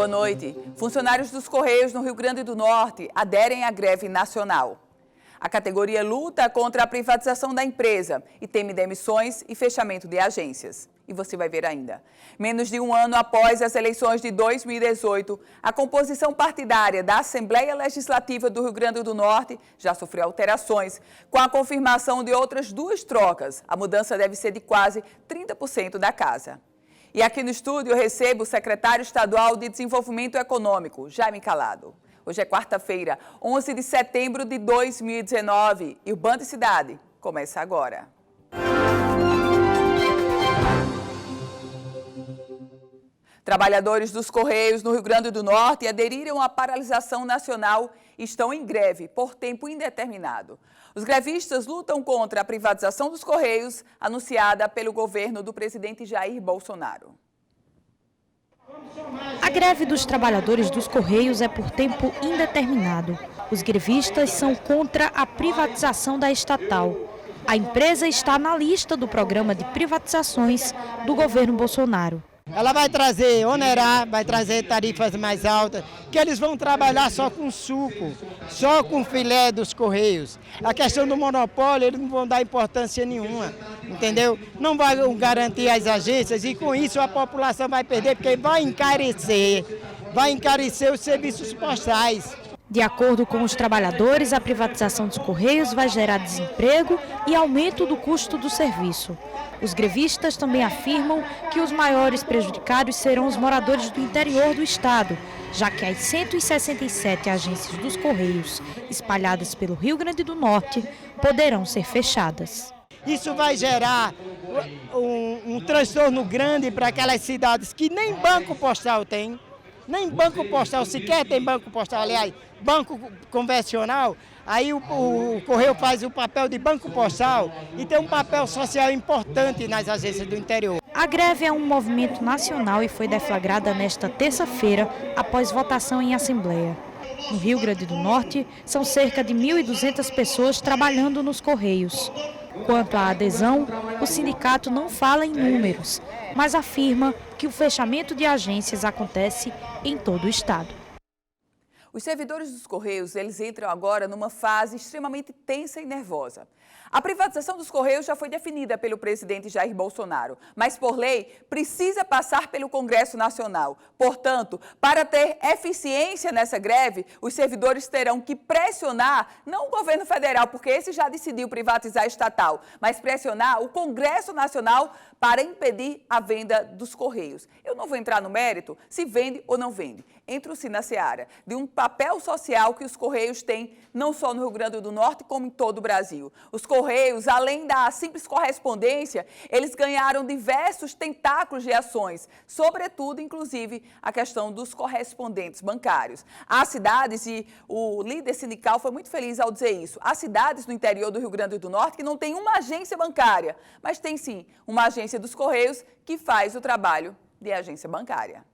Boa noite. Funcionários dos Correios no Rio Grande do Norte aderem à greve nacional. A categoria luta contra a privatização da empresa e teme demissões e fechamento de agências. E você vai ver ainda. Menos de um ano após as eleições de 2018, a composição partidária da Assembleia Legislativa do Rio Grande do Norte já sofreu alterações. Com a confirmação de outras 2 trocas, a mudança deve ser de quase 30% da casa. E aqui no estúdio eu recebo o secretário estadual de Desenvolvimento Econômico, Jaime Calado. Hoje é quarta-feira, 11 de setembro de 2019 e o Band Cidade começa agora. Trabalhadores dos Correios no Rio Grande do Norte aderiram à paralisação nacional e estão em greve por tempo indeterminado. Os grevistas lutam contra a privatização dos Correios, anunciada pelo governo do presidente Jair Bolsonaro. A greve dos trabalhadores dos Correios é por tempo indeterminado. Os grevistas são contra a privatização da estatal. A empresa está na lista do programa de privatizações do governo Bolsonaro. Ela vai trazer onerar, vai trazer tarifas mais altas, que eles vão trabalhar só com suco, só com filé dos Correios. A questão do monopólio, eles não vão dar importância nenhuma, entendeu? Não vão garantir as agências e com isso a população vai perder, porque vai encarecer os serviços postais. De acordo com os trabalhadores, a privatização dos Correios vai gerar desemprego e aumento do custo do serviço. Os grevistas também afirmam que os maiores prejudicados serão os moradores do interior do estado, já que as 167 agências dos Correios espalhadas pelo Rio Grande do Norte poderão ser fechadas. Isso vai gerar um transtorno grande para aquelas cidades que nem banco postal tem. Nem banco postal sequer tem banco postal, aliás, banco convencional. Aí o Correio faz o papel de banco postal e tem um papel social importante nas agências do interior. A greve é um movimento nacional e foi deflagrada nesta terça-feira após votação em Assembleia. No Rio Grande do Norte, são cerca de 1.200 pessoas trabalhando nos Correios. Quanto à adesão, o sindicato não fala em números, mas afirma que o fechamento de agências acontece em todo o estado. Os servidores dos Correios, eles entram agora numa fase extremamente tensa e nervosa. A privatização dos Correios já foi definida pelo presidente Jair Bolsonaro, mas por lei precisa passar pelo Congresso Nacional. Portanto, para ter eficiência nessa greve, os servidores terão que pressionar, não o governo federal, porque esse já decidiu privatizar a estatal, mas pressionar o Congresso Nacional para impedir a venda dos Correios. Eu não vou entrar no mérito se vende ou não vende. Entro-se na seara de um papel social que os Correios têm, não só no Rio Grande do Norte, como em todo o Brasil. Os Correios, além da simples correspondência, eles ganharam diversos tentáculos de ações, sobretudo, inclusive, a questão dos correspondentes bancários. Há cidades, e o líder sindical foi muito feliz ao dizer isso, há cidades no interior do Rio Grande do Norte que não tem uma agência bancária, mas tem sim uma agência dos Correios que faz o trabalho de agência bancária.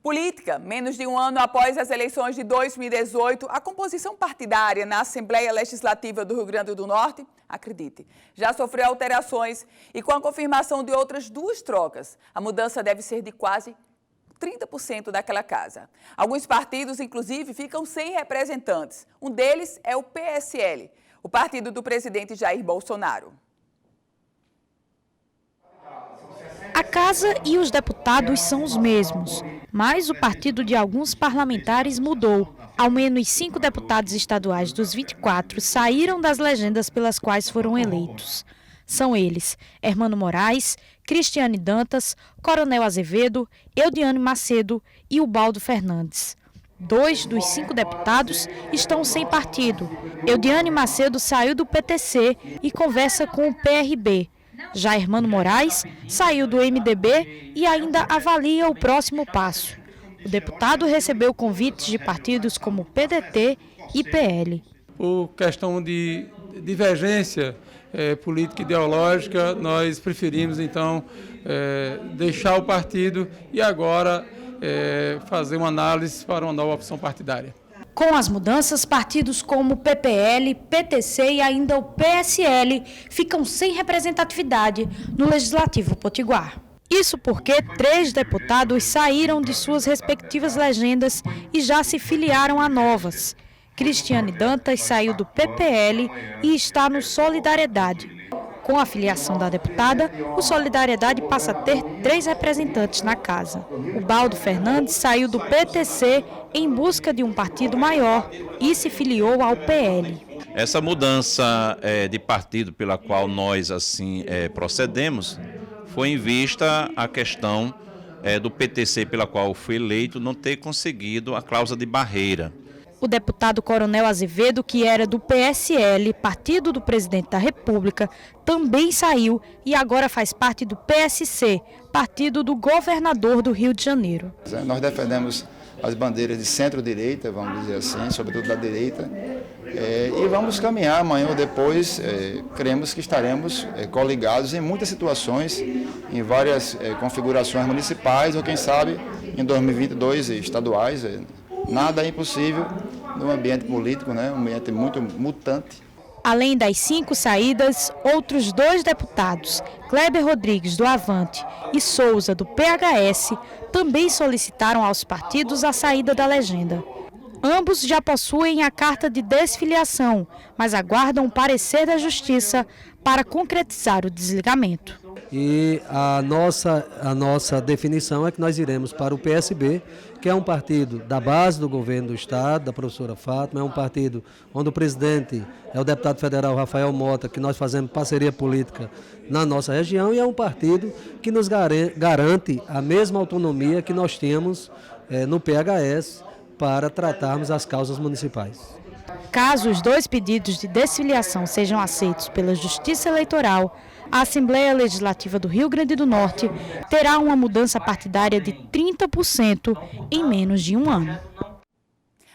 Política. Menos de um ano após as eleições de 2018, a composição partidária na Assembleia Legislativa do Rio Grande do Norte, acredite, já sofreu alterações e com a confirmação de outras 2 trocas, a mudança deve ser de quase 30% daquela casa. Alguns partidos, inclusive, ficam sem representantes. Um deles é o PSL, o partido do presidente Jair Bolsonaro. A casa e os deputados são os mesmos, mas o partido de alguns parlamentares mudou. Ao menos 5 deputados estaduais dos 24 saíram das legendas pelas quais foram eleitos. São eles Hermano Moraes, Cristiane Dantas, Coronel Azevedo, Eudiane Macedo e Ubaldo Fernandes. 2 dos 5 deputados estão sem partido. Eudiane Macedo saiu do PTC e conversa com o PRB. Já Hermano Moraes saiu do MDB e ainda avalia o próximo passo. O deputado recebeu convites de partidos como PDT e PL. Por questão de divergência política e ideológica, nós preferimos então deixar o partido e agora fazer uma análise para uma nova opção partidária. Com as mudanças, partidos como PPL, PTC e ainda o PSL ficam sem representatividade no Legislativo Potiguar. Isso porque 3 deputados saíram de suas respectivas legendas e já se filiaram a novas. Cristiane Dantas saiu do PPL e está no Solidariedade. Com a filiação da deputada, o Solidariedade passa a ter 3 representantes na casa. O Baldo Fernandes saiu do PTC em busca de um partido maior e se filiou ao PL. Essa mudança de partido pela qual nós assim procedemos foi em vista a questão do PTC pela qual fui eleito não ter conseguido a cláusula de barreira. O deputado Coronel Azevedo, que era do PSL, partido do presidente da República, também saiu e agora faz parte do PSC, partido do governador do Rio de Janeiro. Nós defendemos as bandeiras de centro-direita, vamos dizer assim, sobretudo da direita, e vamos caminhar amanhã ou depois, cremos que estaremos coligados em muitas situações, em várias configurações municipais ou quem sabe em 2022 estaduais. Nada é impossível no ambiente político, né? Um ambiente muito mutante. Além das 5 saídas, outros 2 deputados, Kleber Rodrigues, do Avante, e Souza, do PHS, também solicitaram aos partidos a saída da legenda. Ambos já possuem a carta de desfiliação, mas aguardam o parecer da Justiça para concretizar o desligamento. E a nossa definição é que nós iremos para o PSB, que é um partido da base do governo do Estado, da professora Fátima, é um partido onde o presidente é o deputado federal Rafael Mota, que nós fazemos parceria política na nossa região, e é um partido que nos garante a mesma autonomia que nós temos no PHS para tratarmos as causas municipais. Caso os 2 pedidos de desfiliação sejam aceitos pela Justiça Eleitoral, a Assembleia Legislativa do Rio Grande do Norte terá uma mudança partidária de 30% em menos de um ano.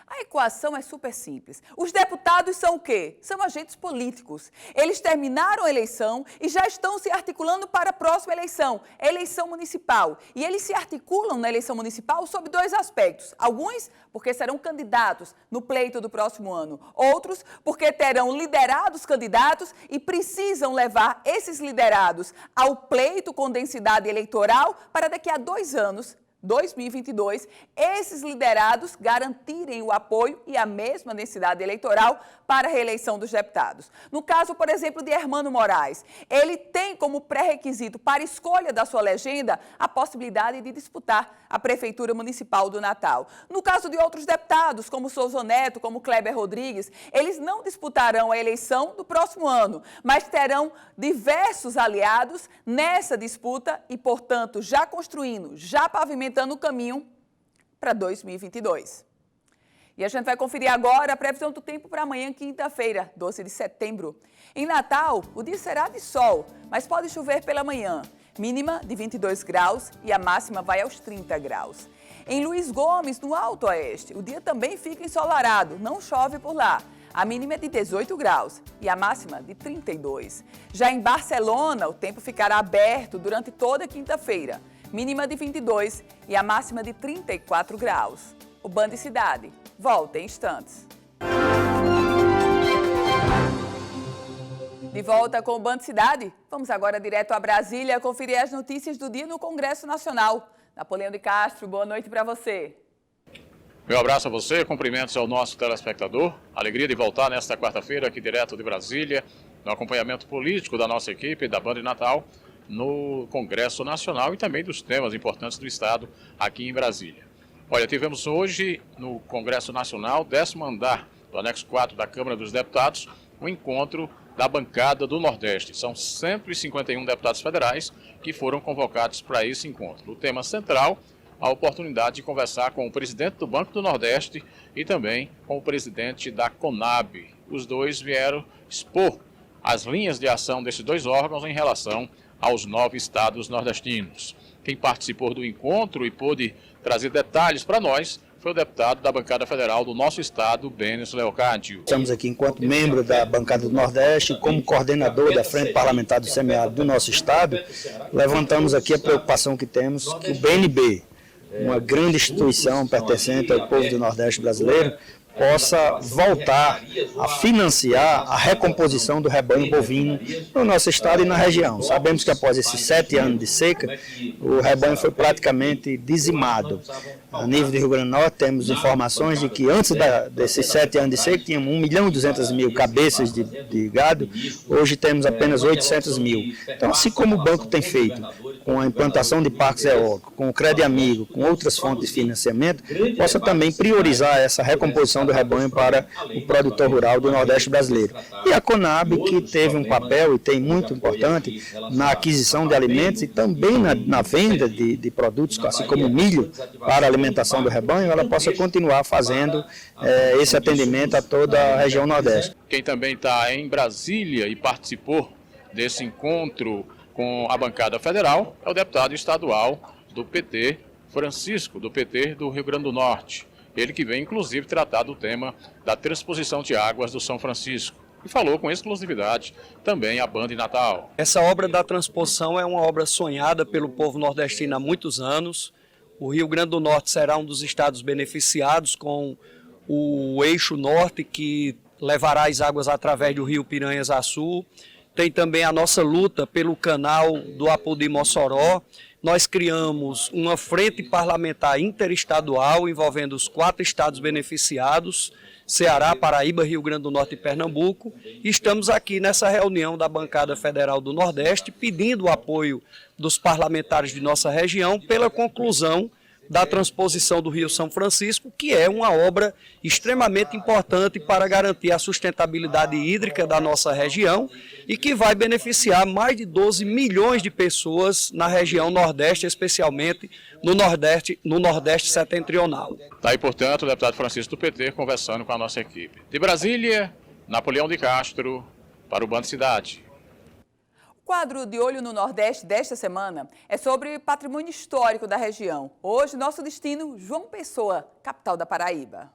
A equação é super simples. Os deputados são o quê? São agentes políticos. Eles terminaram a eleição e já estão se articulando para a próxima eleição, a eleição municipal. E eles se articulam na eleição municipal sob 2 aspectos. Alguns porque serão candidatos no pleito do próximo ano. Outros porque terão liderados candidatos e precisam levar esses liderados ao pleito com densidade eleitoral para daqui a 2 anos, 2022, esses liderados garantirem o apoio e a mesma densidade eleitoral para a reeleição dos deputados. No caso, por exemplo, de Hermano Moraes, ele tem como pré-requisito para escolha da sua legenda a possibilidade de disputar a Prefeitura Municipal do Natal. No caso de outros deputados, como Souza Neto, como Kleber Rodrigues, eles não disputarão a eleição do próximo ano, mas terão diversos aliados nessa disputa e, portanto, já construindo, já pavimentando o caminho para 2022. E a gente vai conferir agora a previsão do tempo para amanhã, quinta-feira, 12 de setembro. Em Natal, o dia será de sol, mas pode chover pela manhã. Mínima de 22 graus e a máxima vai aos 30 graus. Em Luiz Gomes, no Alto Oeste, o dia também fica ensolarado, não chove por lá. A mínima é de 18 graus e a máxima de 32. Já em Barcelona, o tempo ficará aberto durante toda a quinta-feira. Mínima de 22 e a máxima de 34 graus. O Band Cidade volta em instantes. De volta com o Band Cidade, vamos agora direto a Brasília conferir as notícias do dia no Congresso Nacional. Napoleão de Castro, boa noite para você. Meu abraço a você, cumprimentos ao nosso telespectador. Alegria de voltar nesta quarta-feira aqui direto de Brasília, no acompanhamento político da nossa equipe da Band Natal, no Congresso Nacional e também dos temas importantes do Estado aqui em Brasília. Olha, tivemos hoje no Congresso Nacional, 10º andar do anexo 4 da Câmara dos Deputados, um encontro da bancada do Nordeste. São 151 deputados federais que foram convocados para esse encontro. O tema central, a oportunidade de conversar com o presidente do Banco do Nordeste e também com o presidente da CONAB. Os dois vieram expor as linhas de ação desses 2 órgãos em relação aos 9 estados nordestinos. Quem participou do encontro e pôde trazer detalhes para nós foi o deputado da bancada federal do nosso estado, Benes Leocádio. Estamos aqui enquanto membro da bancada do Nordeste, como coordenador da Frente Parlamentar do Semiárido do nosso estado, levantamos aqui a preocupação que temos que o BNB, uma grande instituição pertencente ao povo do Nordeste brasileiro, possa voltar a financiar a recomposição do rebanho bovino no nosso estado e na região. Sabemos que após esses 7 anos de seca, o rebanho foi praticamente dizimado. A nível do Rio Grande do Norte, temos informações de que antes desses 7 anos de seca, tínhamos 1.200.000 cabeças de gado, hoje temos apenas 800.000. Então, assim como o banco tem feito, com a implantação de parques eólicos, com o Crédito Amigo, com outras fontes de financiamento, possa também priorizar essa recomposição do rebanho para o produtor rural do Nordeste brasileiro. E a Conab, que teve um papel e tem muito importante na aquisição de alimentos e também na venda de produtos, assim como o milho, para a alimentação do rebanho, ela possa continuar fazendo esse atendimento a toda a região Nordeste. Quem também está em Brasília e participou desse encontro com a bancada federal é o deputado estadual do PT, Francisco, do PT do Rio Grande do Norte. Ele que vem, inclusive, tratar do tema da transposição de águas do São Francisco. E falou com exclusividade também a Band Natal. Essa obra da transposição é uma obra sonhada pelo povo nordestino há muitos anos. O Rio Grande do Norte será um dos estados beneficiados com o eixo norte, que levará as águas através do rio Piranhas-Açu. Tem também a nossa luta pelo canal do Apodi-Mossoró. Nós criamos uma frente parlamentar interestadual envolvendo os 4 estados beneficiados, Ceará, Paraíba, Rio Grande do Norte e Pernambuco. E estamos aqui nessa reunião da bancada federal do Nordeste, pedindo o apoio dos parlamentares de nossa região pela conclusão da transposição do Rio São Francisco, que é uma obra extremamente importante para garantir a sustentabilidade hídrica da nossa região e que vai beneficiar mais de 12 milhões de pessoas na região Nordeste, especialmente no Nordeste setentrional. Está aí, portanto, o deputado Francisco do PT conversando com a nossa equipe. De Brasília, Napoleão de Castro, para o Band Cidade. O quadro de Olho no Nordeste desta semana é sobre patrimônio histórico da região. Hoje, nosso destino, João Pessoa, capital da Paraíba.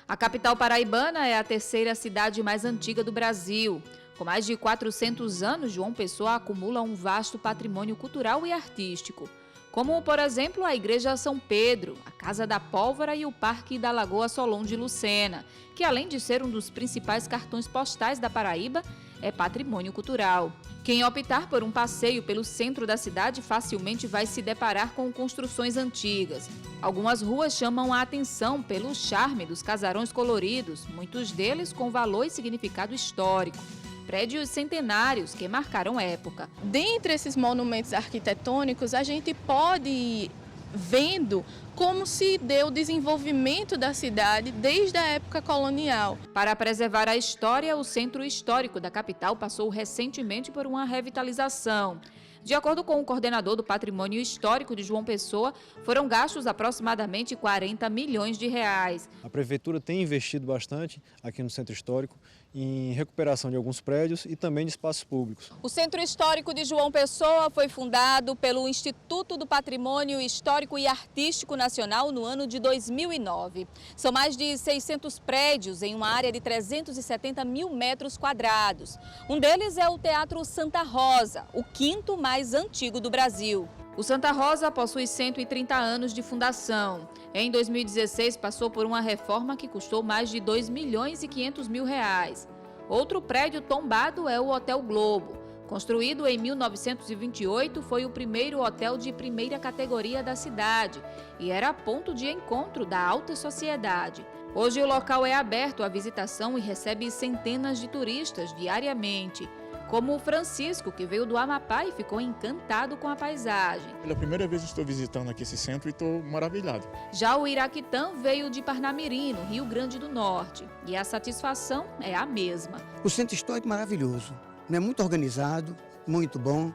A capital paraibana é a 3ª cidade mais antiga do Brasil. Com mais de 400 anos, João Pessoa acumula um vasto patrimônio cultural e artístico, como, por exemplo, a Igreja São Pedro, a Casa da Pólvora e o Parque da Lagoa Solon de Lucena, que além de ser um dos principais cartões postais da Paraíba, é patrimônio cultural. Quem optar por um passeio pelo centro da cidade facilmente vai se deparar com construções antigas. Algumas ruas chamam a atenção pelo charme dos casarões coloridos, muitos deles com valor e significado histórico. Prédios centenários que marcaram época. Dentre esses monumentos arquitetônicos, a gente pode ir vendo como se deu o desenvolvimento da cidade desde a época colonial. Para preservar a história, o centro histórico da capital passou recentemente por uma revitalização. De acordo com o coordenador do Patrimônio Histórico de João Pessoa, foram gastos aproximadamente 40 milhões de reais. A Prefeitura tem investido bastante aqui no Centro Histórico em recuperação de alguns prédios e também de espaços públicos. O Centro Histórico de João Pessoa foi fundado pelo Instituto do Patrimônio Histórico e Artístico Nacional no ano de 2009. São mais de 600 prédios em uma área de 370 mil metros quadrados. Um deles é o Teatro Santa Rosa, o 5º mais antigo do Brasil. O Santa Rosa possui 130 anos de fundação. Em 2016, passou por uma reforma que custou mais de 2 milhões e 500 mil reais. Outro prédio tombado é o Hotel Globo. Construído em 1928, foi o primeiro hotel de primeira categoria da cidade e era ponto de encontro da alta sociedade. Hoje o local é aberto à visitação e recebe centenas de turistas diariamente, como o Francisco, que veio do Amapá e ficou encantado com a paisagem. Pela primeira vez estou visitando aqui esse centro e estou maravilhado. Já o Iraquitã veio de Parnamirim, no Rio Grande do Norte, e a satisfação é a mesma. O centro histórico maravilhoso, né? Muito organizado, muito bom,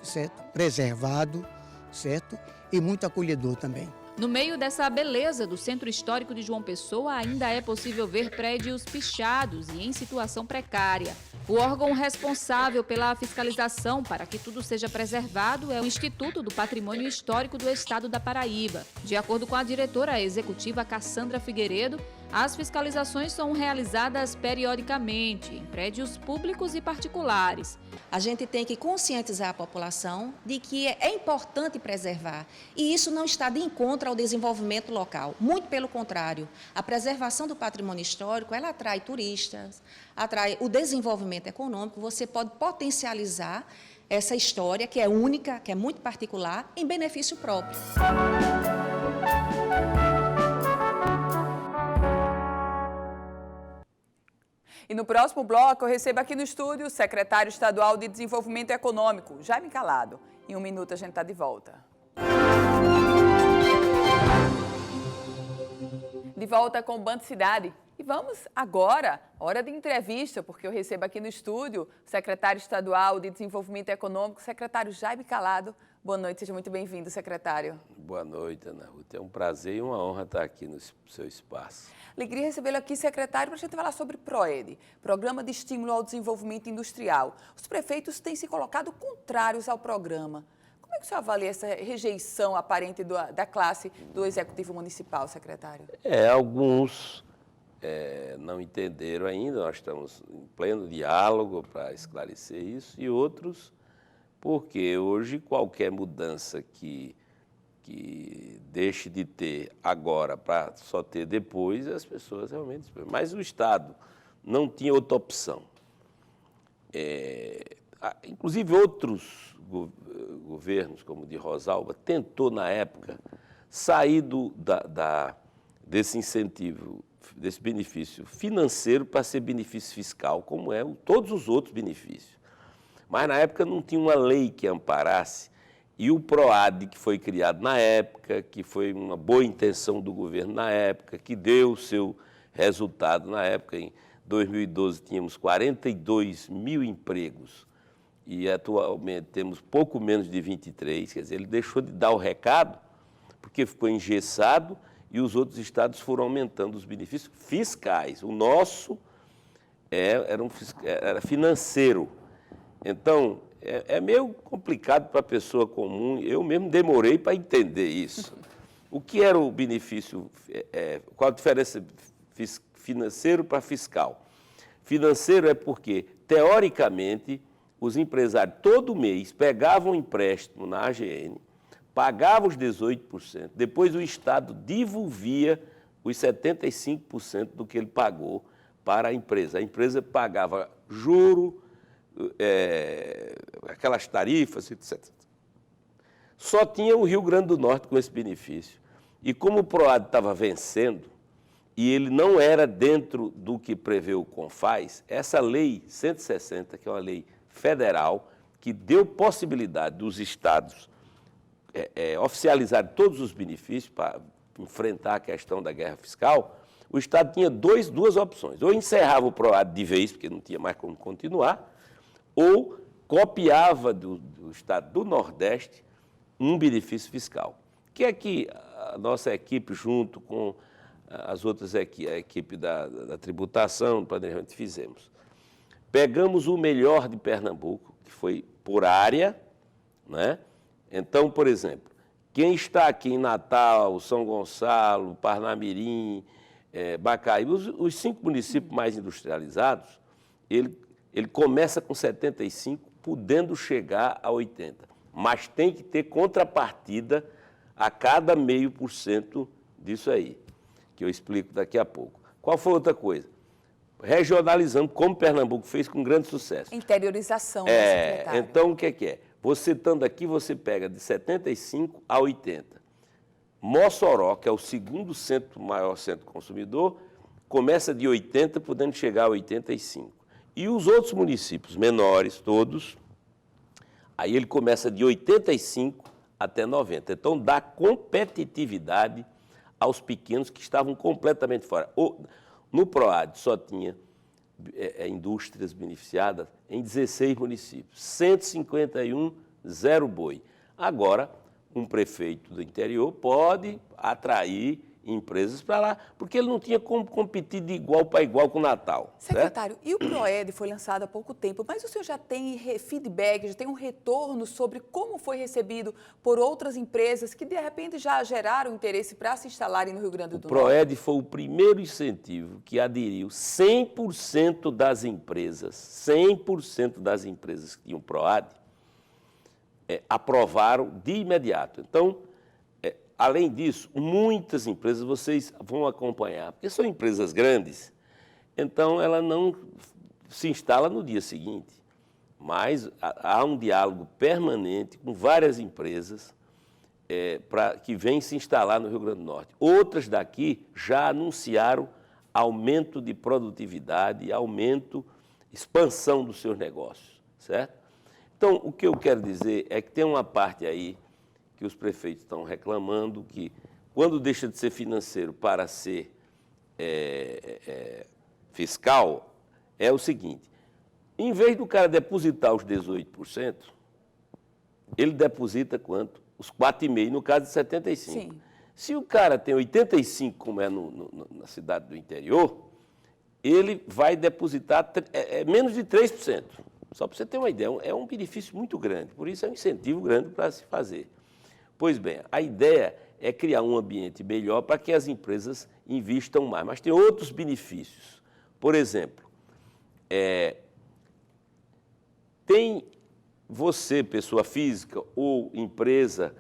certo? Preservado, certo? E muito acolhedor também. No meio dessa beleza do Centro Histórico de João Pessoa, ainda é possível ver prédios pichados e em situação precária. O órgão responsável pela fiscalização para que tudo seja preservado é o Instituto do Patrimônio Histórico do Estado da Paraíba. De acordo com a diretora executiva Cassandra Figueiredo, As fiscalizações são realizadas periodicamente em prédios públicos e particulares. A gente tem que conscientizar a população de que é importante preservar. E isso não está de encontro ao desenvolvimento local. Muito pelo contrário, a preservação do patrimônio histórico, ela atrai turistas, atrai o desenvolvimento econômico. Você pode potencializar essa história, que é única, que é muito particular, em benefício próprio. E no próximo bloco, eu recebo aqui no estúdio o secretário estadual de Desenvolvimento Econômico, Jaime Calado. Em 1 minuto a gente está de volta. De volta com o Band Cidade. E vamos agora, hora de entrevista, porque eu recebo aqui no estúdio o secretário estadual de Desenvolvimento Econômico, secretário Jaime Calado. Boa noite, seja muito bem-vindo, secretário. Boa noite, Ana Ruth. É um prazer e uma honra estar aqui no seu espaço. Alegria recebê-lo aqui, secretário, para a gente falar sobre PROED, Programa de Estímulo ao Desenvolvimento Industrial. Os prefeitos têm se colocado contrários ao programa. Como é que o senhor avalia essa rejeição aparente da classe do Executivo Municipal, secretário? Alguns não entenderam ainda, nós estamos em pleno diálogo para esclarecer isso, e outros, porque hoje qualquer mudança que deixe de ter agora para só ter depois, as pessoas realmente... Mas o Estado não tinha outra opção. Inclusive outros governos, como o de Rosalba, tentou na época sair desse incentivo, desse benefício financeiro para ser benefício fiscal, como todos os outros benefícios. Mas na época não tinha uma lei que amparasse. E o PROAD, que foi criado na época, que foi uma boa intenção do governo na época, que deu o seu resultado na época, em 2012 tínhamos 42 mil empregos e atualmente temos pouco menos de 23, quer dizer, ele deixou de dar o recado porque ficou engessado e os outros estados foram aumentando os benefícios fiscais. O nosso era financeiro. Então, é meio complicado para a pessoa comum, eu mesmo demorei para entender isso. O que era o benefício, qual a diferença financeiro para fiscal? Financeiro é porque, teoricamente, os empresários todo mês pegavam um empréstimo na AGN, pagavam os 18%, depois o Estado devolvia os 75% do que ele pagou para a empresa. A empresa pagava juro, aquelas tarifas, etc. Só tinha o Rio Grande do Norte com esse benefício. E como o PROAD estava vencendo, e ele não era dentro do que prevê o CONFAS, essa lei 160, que é uma lei federal, que deu possibilidade dos estados oficializarem todos os benefícios para enfrentar a questão da guerra fiscal, o estado tinha duas opções. Ou encerrava o PROAD de vez, porque não tinha mais como continuar, ou copiava do estado do Nordeste um benefício fiscal. O que é que a nossa equipe, junto com as outras a equipe da tributação, do planejamento, fizemos? Pegamos o melhor de Pernambuco, que foi por área, né? Então, por exemplo, quem está aqui em Natal, São Gonçalo, Parnamirim, Bacaíba, os 5 municípios mais industrializados, ele começa com 75, podendo chegar a 80. Mas tem que ter contrapartida a cada 0,5% disso aí, que eu explico daqui a pouco. Qual foi outra coisa? Regionalizando, como Pernambuco fez com grande sucesso. Interiorização, secretário. Então, o que é? Você estando aqui, você pega de 75 a 80. Mossoró, que é o segundo maior centro consumidor, começa de 80, podendo chegar a 85. E os outros municípios menores, todos, aí ele começa de 85 até 90. Então, dá competitividade aos pequenos que estavam completamente fora. No PROAD só tinha indústrias beneficiadas em 16 municípios, 151, 0 boi. Agora, um prefeito do interior pode atrair empresas para lá, porque ele não tinha como competir de igual para igual com o Natal. Secretário, e o PROED foi lançado há pouco tempo, mas o senhor já tem feedback, já tem um retorno sobre como foi recebido por outras empresas que, de repente, já geraram interesse para se instalarem no Rio Grande do Norte? O PROED foi o primeiro incentivo que aderiu 100% das empresas que tinham PROAD, aprovaram de imediato. Então, além disso, muitas empresas vocês vão acompanhar, porque são empresas grandes, então ela não se instala no dia seguinte, mas há um diálogo permanente com várias empresas que vêm se instalar no Rio Grande do Norte. Outras daqui já anunciaram aumento de produtividade, expansão dos seus negócios, certo? Então, o que eu quero dizer é que tem uma parte aí que os prefeitos estão reclamando que, quando deixa de ser financeiro para ser fiscal, é o seguinte: em vez do cara depositar os 18%, ele deposita quanto? Os 4,5%, no caso de 75%. Sim. Se o cara tem 85%, como é na cidade do interior, ele vai depositar menos de 3%. Só para você ter uma ideia, é um benefício muito grande, por isso é um incentivo grande para se fazer. Pois bem, a ideia é criar um ambiente melhor para que as empresas invistam mais, mas tem outros benefícios. Por exemplo, tem você, pessoa física ou empresa,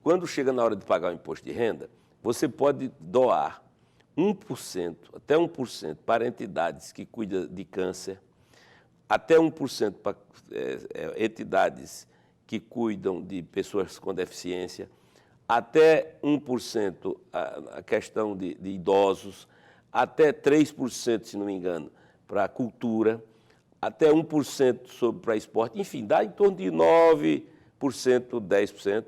quando chega na hora de pagar o imposto de renda, você pode doar 1%, até 1% para entidades que cuidam de câncer, até 1% para entidades que cuidam de pessoas com deficiência, até 1% a questão de idosos, até 3%, se não me engano, para a cultura, até 1% para esporte, enfim, dá em torno de 9%, 10%.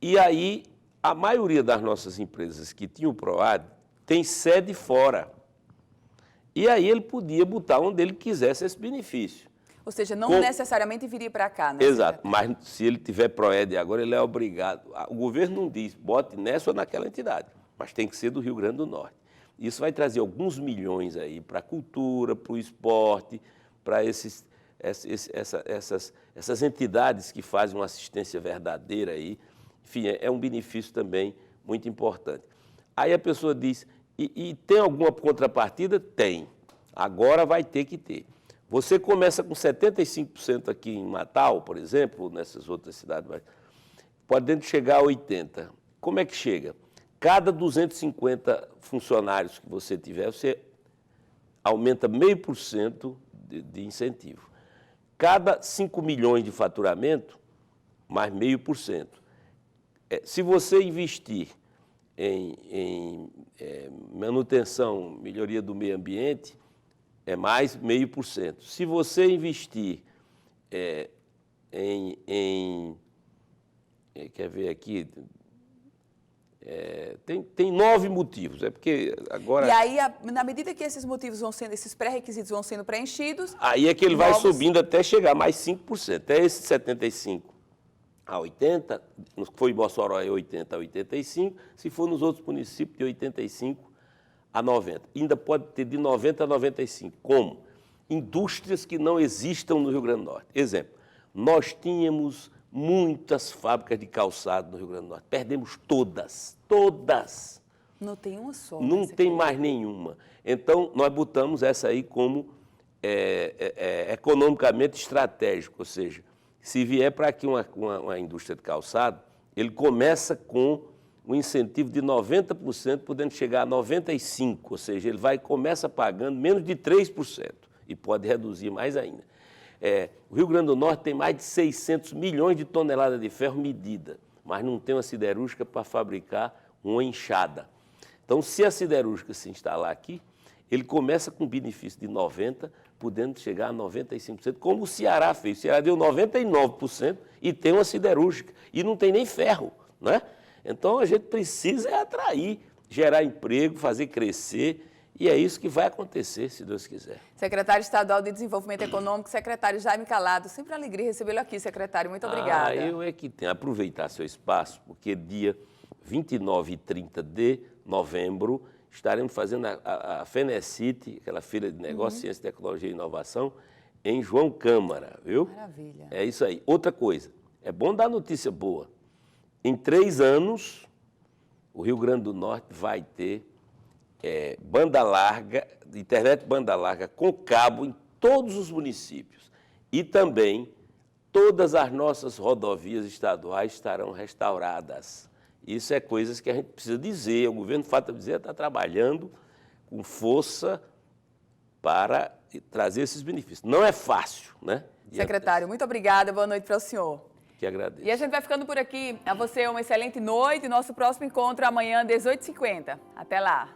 E aí, a maioria das nossas empresas que tinham o PROAD tem sede fora. E aí ele podia botar onde ele quisesse esse benefício. Ou seja, não necessariamente viria para cá, né? Exato, mas se ele tiver PROED agora, ele é obrigado. O governo não diz, bote nessa ou naquela entidade, mas tem que ser do Rio Grande do Norte. Isso vai trazer alguns milhões aí para a cultura, para o esporte, para essas entidades que fazem uma assistência verdadeira aí. Enfim, é um benefício também muito importante. Aí a pessoa diz, e tem alguma contrapartida? Tem. Agora vai ter que ter. Você começa com 75% aqui em Natal, por exemplo, nessas outras cidades, podendo chegar a 80%. Como é que chega? Cada 250 funcionários que você tiver, você aumenta 0,5% de incentivo. Cada 5 milhões de faturamento, mais 0,5%. Se você investir em manutenção, melhoria do meio ambiente, é mais 0,5%. Se você investir quer ver aqui, tem 9 motivos, porque agora... E aí, na medida que esses motivos vão sendo, esses pré-requisitos vão sendo preenchidos... Aí é que ele vai subindo até chegar a mais 5%, até esse 75% a 80%, se for em Mossoró é 80% a 85%, se for nos outros municípios de 85% a 90%. Ainda pode ter de 90% a 95%. Como? Indústrias que não existam no Rio Grande do Norte. Exemplo, nós tínhamos muitas fábricas de calçado no Rio Grande do Norte. Perdemos todas. Não tem uma só. Não tem mais nenhuma. Então, nós botamos essa aí como economicamente estratégico, ou seja, se vier para aqui uma indústria de calçado, ele começa com um incentivo de 90%, podendo chegar a 95%, ou seja, ele começa pagando menos de 3% e pode reduzir mais ainda. O Rio Grande do Norte tem mais de 600 milhões de toneladas de ferro medida, mas não tem uma siderúrgica para fabricar uma enxada. Então, se a siderúrgica se instalar aqui, ele começa com benefício de 90%, podendo chegar a 95%, como o Ceará fez. O Ceará deu 99% e tem uma siderúrgica, e não tem nem ferro, né? Então, a gente precisa atrair, gerar emprego, fazer crescer, e é isso que vai acontecer, se Deus quiser. Secretário Estadual de Desenvolvimento Econômico, secretário Jaime Calado. Sempre uma alegria recebê-lo aqui, secretário. Muito obrigada. Eu é que tenho. Aproveitar seu espaço, porque dia 29 e 30 de novembro, estaremos fazendo a Fenecite, aquela feira de negócios, ciência, tecnologia e inovação, em João Câmara, viu? Maravilha. É isso aí. Outra coisa, é bom dar notícia boa. Em 3 anos, o Rio Grande do Norte vai ter banda larga, internet banda larga com cabo em todos os municípios. E também todas as nossas rodovias estaduais estarão restauradas. Isso é coisas que a gente precisa dizer. O governo Fátima Bezerra está trabalhando com força para trazer esses benefícios. Não é fácil, né? Secretário, muito obrigada. Boa noite para o senhor. Que agradeço. E a gente vai ficando por aqui. A você uma excelente noite. Nosso próximo encontro amanhã, às 18h50. Até lá.